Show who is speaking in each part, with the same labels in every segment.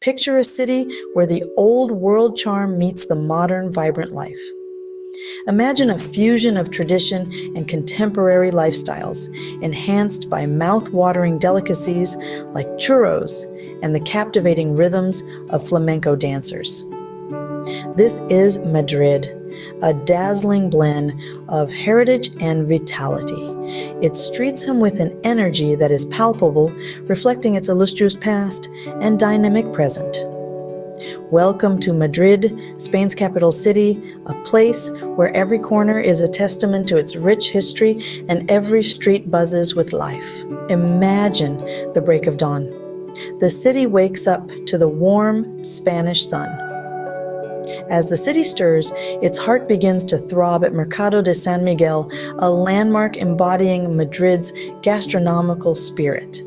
Speaker 1: Picture a city where the old world charm meets the modern vibrant life. Imagine a fusion of tradition and contemporary lifestyles, enhanced by mouth-watering delicacies like churros and the captivating rhythms of flamenco dancers. This is Madrid, a dazzling blend of heritage and vitality. It streets him with an energy that is palpable, reflecting its illustrious past and dynamic present. Welcome to Madrid, Spain's capital city, a place where every corner is a testament to its rich history and every street buzzes with life. Imagine the break of dawn. The city wakes up to the warm Spanish sun. As the city stirs, its heart begins to throb at Mercado de San Miguel, a landmark embodying Madrid's gastronomical spirit.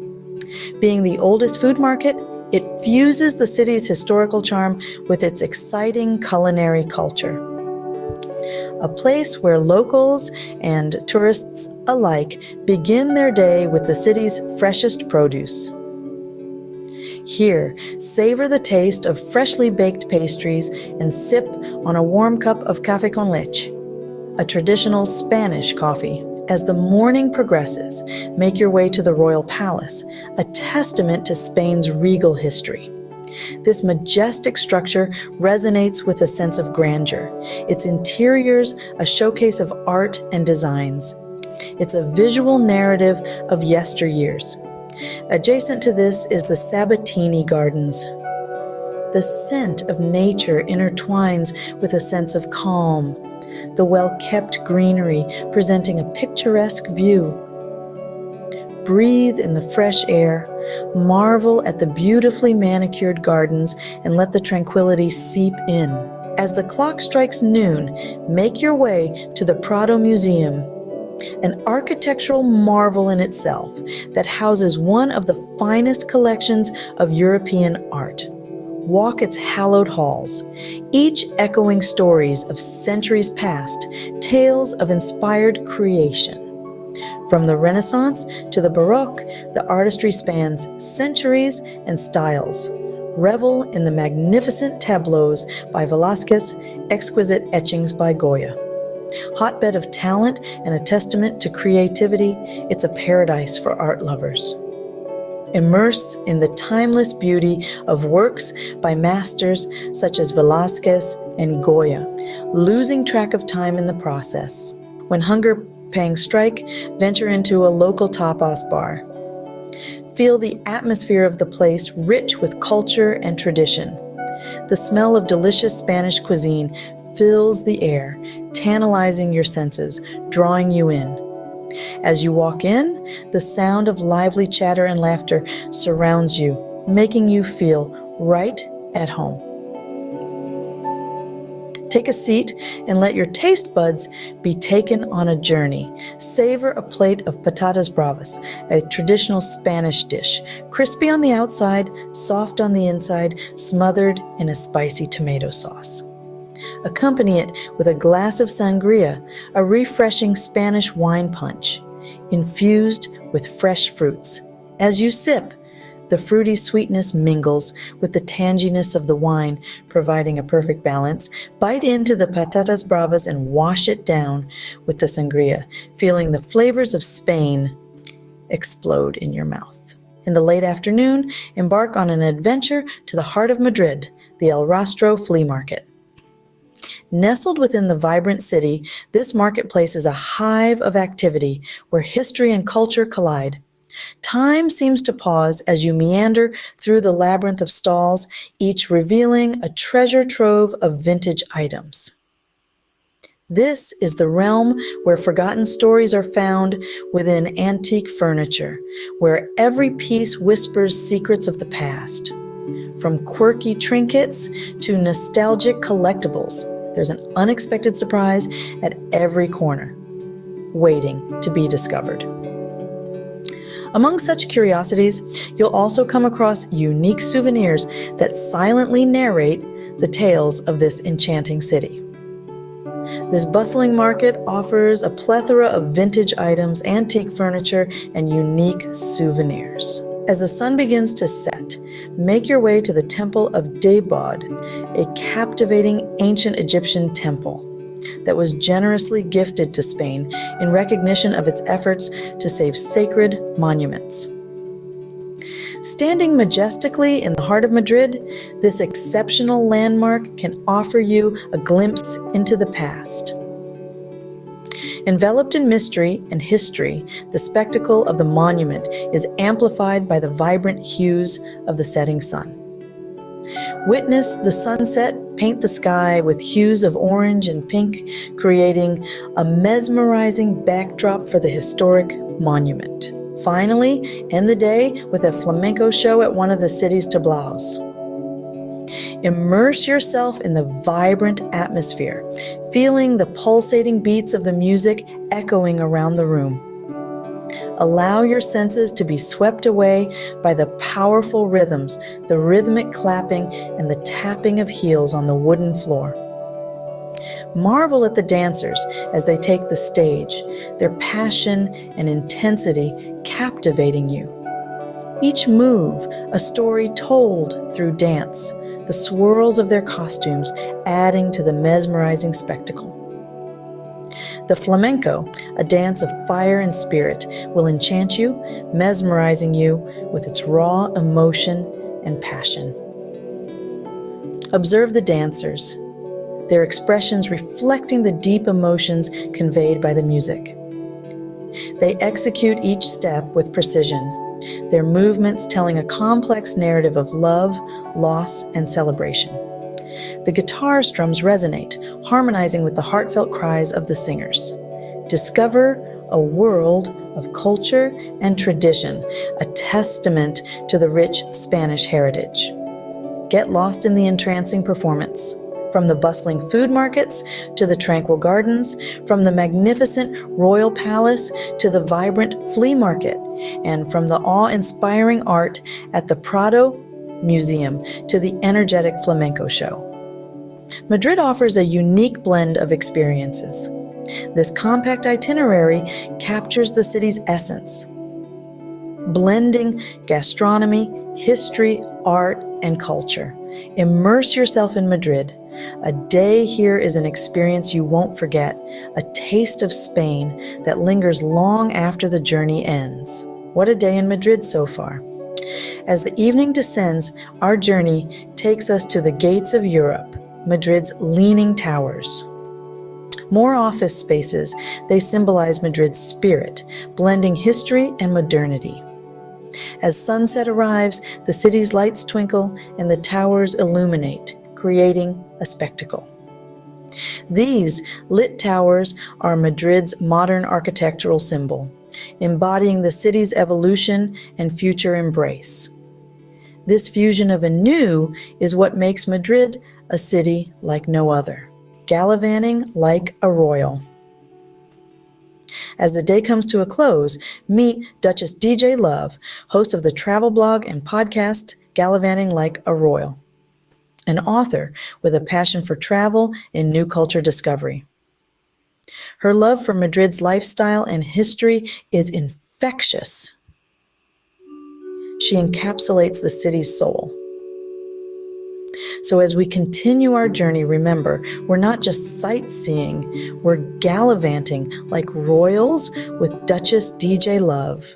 Speaker 1: Being the oldest food market, it fuses the city's historical charm with its exciting culinary culture. A place where locals and tourists alike begin their day with the city's freshest produce. Here, savor the taste of freshly baked pastries and sip on a warm cup of café con leche, a traditional Spanish coffee. As the morning progresses, make your way to the Royal Palace, a testament to Spain's regal history. This majestic structure resonates with a sense of grandeur, its interiors a showcase of art and designs. It's a visual narrative of yesteryears. Adjacent to this is the Sabatini Gardens. The scent of nature intertwines with a sense of calm, the well-kept greenery presenting a picturesque view. Breathe in the fresh air, marvel at the beautifully manicured gardens, and let the tranquility seep in. As the clock strikes noon, make your way to the Prado Museum, an architectural marvel in itself that houses one of the finest collections of European art. Walk its hallowed halls, each echoing stories of centuries past, tales of inspired creation. From the Renaissance to the Baroque, the artistry spans centuries and styles. Revel in the magnificent tableaus by Velázquez, exquisite etchings by Goya. Hotbed of talent and a testament to creativity, it's a paradise for art lovers. Immerse in the timeless beauty of works by masters such as Velázquez and Goya, losing track of time in the process. When hunger pangs strike, venture into a local tapas bar. Feel the atmosphere of the place, rich with culture and tradition. The smell of delicious Spanish cuisine fills the air, tantalizing your senses, drawing you in. As you walk in, the sound of lively chatter and laughter surrounds you, making you feel right at home. Take a seat and let your taste buds be taken on a journey. Savor a plate of patatas bravas, a traditional Spanish dish, crispy on the outside, soft on the inside, smothered in a spicy tomato sauce. Accompany it with a glass of sangria, a refreshing Spanish wine punch, infused with fresh fruits. As you sip, the fruity sweetness mingles with the tanginess of the wine, providing a perfect balance. Bite into the patatas bravas and wash it down with the sangria, feeling the flavors of Spain explode in your mouth. In the late afternoon, embark on an adventure to the heart of Madrid, the El Rastro Flea Market. Nestled within the vibrant city, this marketplace is a hive of activity where history and culture collide. Time seems to pause as you meander through the labyrinth of stalls, each revealing a treasure trove of vintage items. This is the realm where forgotten stories are found within antique furniture, where every piece whispers secrets of the past. From quirky trinkets to nostalgic collectibles, there's an unexpected surprise at every corner, waiting to be discovered. Among such curiosities, you'll also come across unique souvenirs that silently narrate the tales of this enchanting city. This bustling market offers a plethora of vintage items, antique furniture, and unique souvenirs. As the sun begins to set, make your way to the Temple of Debod, a captivating ancient Egyptian temple that was generously gifted to Spain in recognition of its efforts to save sacred monuments. Standing majestically in the heart of Madrid, this exceptional landmark can offer you a glimpse into the past. Enveloped in mystery and history, the spectacle of the monument is amplified by the vibrant hues of the setting sun. Witness the sunset paint the sky with hues of orange and pink, creating a mesmerizing backdrop for the historic monument. Finally, end the day with a flamenco show at one of the city's tablaos. Immerse yourself in the vibrant atmosphere, feeling the pulsating beats of the music echoing around the room. Allow your senses to be swept away by the powerful rhythms, the rhythmic clapping, and the tapping of heels on the wooden floor. Marvel at the dancers as they take the stage, their passion and intensity captivating you. Each move, a story told through dance, the swirls of their costumes adding to the mesmerizing spectacle. The flamenco, a dance of fire and spirit, will enchant you, mesmerizing you with its raw emotion and passion. Observe the dancers, their expressions reflecting the deep emotions conveyed by the music. They execute each step with precision, their movements telling a complex narrative of love, loss, and celebration. The guitar strums resonate, harmonizing with the heartfelt cries of the singers. Discover a world of culture and tradition, a testament to the rich Spanish heritage. Get lost in the entrancing performance. From the bustling food markets to the tranquil gardens, from the magnificent royal palace to the vibrant flea market, and from the awe-inspiring art at the Prado Museum to the energetic flamenco show. Madrid offers a unique blend of experiences. This compact itinerary captures the city's essence, blending gastronomy, history, art, and culture. Immerse yourself in Madrid. A day here is an experience you won't forget, a taste of Spain that lingers long after the journey ends. What a day in Madrid so far. As the evening descends, our journey takes us to the gates of Europe, Madrid's leaning towers. More office spaces, they symbolize Madrid's spirit, blending history and modernity. As sunset arrives, the city's lights twinkle and the towers illuminate, creating a spectacle. These lit towers are Madrid's modern architectural symbol, embodying the city's evolution and future embrace. This fusion of anew is what makes Madrid a city like no other, gallivanting like a royal. As the day comes to a close, meet Duchess DJ Love, host of the travel blog and podcast Gallivanting Like a Royal, an author with a passion for travel and new culture discovery. Her love for Madrid's lifestyle and history is infectious. She encapsulates the city's soul. So as we continue our journey, remember, we're not just sightseeing, we're gallivanting like royals with Duchess DJ Love.